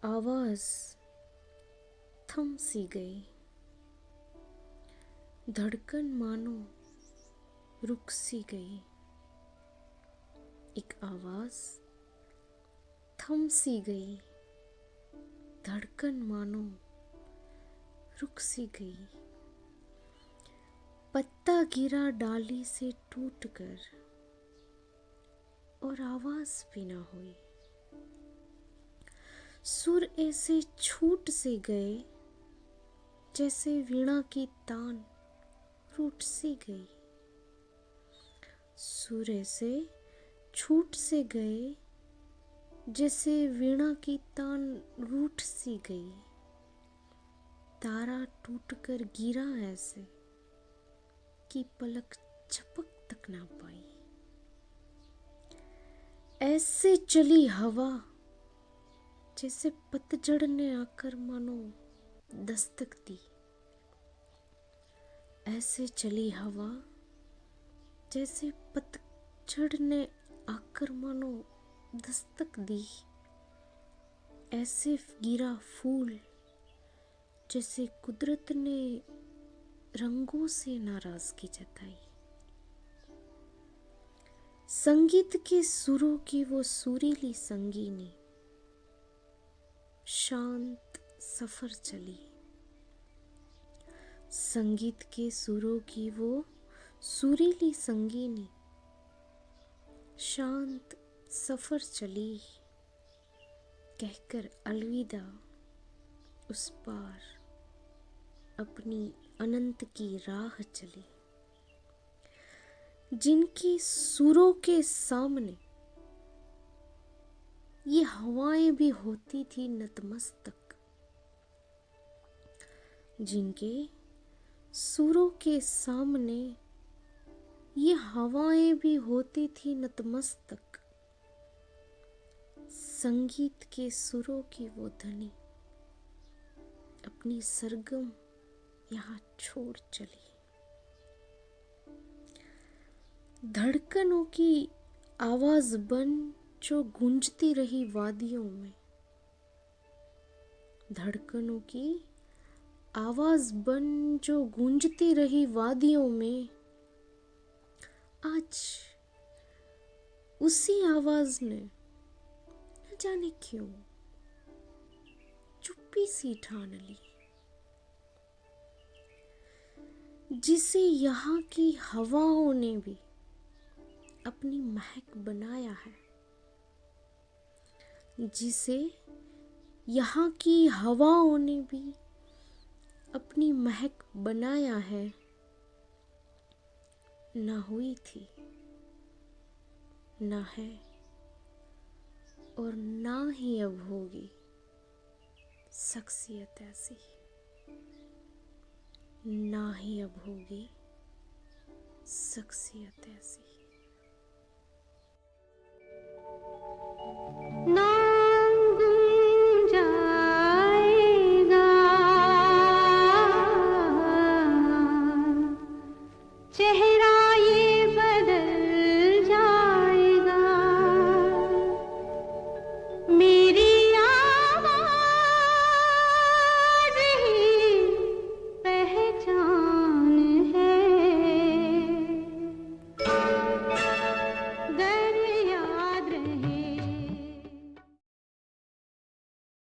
आवाज थम सी गई, धड़कन मानो रुक सी गई। एक आवाज थम सी गई, धड़कन मानो रुक सी गई। पत्ता गिरा डाली से टूटकर और आवाज भी ना हुई। सुर ऐसे छूट से गए जैसे वीणा की तान रूठ सी गई। सुर ऐसे छूट से गए जैसे वीणा की तान रूठ सी गई। तारा टूटकर गिरा ऐसे कि पलक झपक तक ना पाई। ऐसे चली हवा जैसे पतझड़ ने आकर मानो दस्तक दी। ऐसे चली हवा जैसे पतझड़ ने आकर मानो दस्तक दी। ऐसे गिरा फूल जैसे कुदरत ने रंगों से नाराजगी जताई। संगीत के सुरों की वो सुरीली संगीनी शांत सफर चली। संगीत के सुरों की वो सुरीली संगीनी शांत सफर चली। कहकर अलविदा उस पार अपनी अनंत की राह चली। जिनकी सुरों के सामने ये हवाएं भी होती थी नतमस्तक। जिनके सुरों के सामने ये हवाएं भी होती थी नतमस्तक। संगीत के सुरों की वो धनी अपनी सरगम यहाँ छोड़ चली। धड़कनों की आवाज बन जो गूंजती रही वादियों में। धड़कनों की आवाज बन जो गूंजती रही वादियों में। आज उसी आवाज ने न जाने क्यों चुप्पी सी ठान ली। जिसे यहाँ की हवाओं ने भी अपनी महक बनाया है। जिसे यहाँ की हवाओं ने भी अपनी महक बनाया है। ना हुई थी, ना है और ना ही अब होगी शख्सियत ऐसी। ना ही अब होगी शख्सियत ऐसी। चेहरा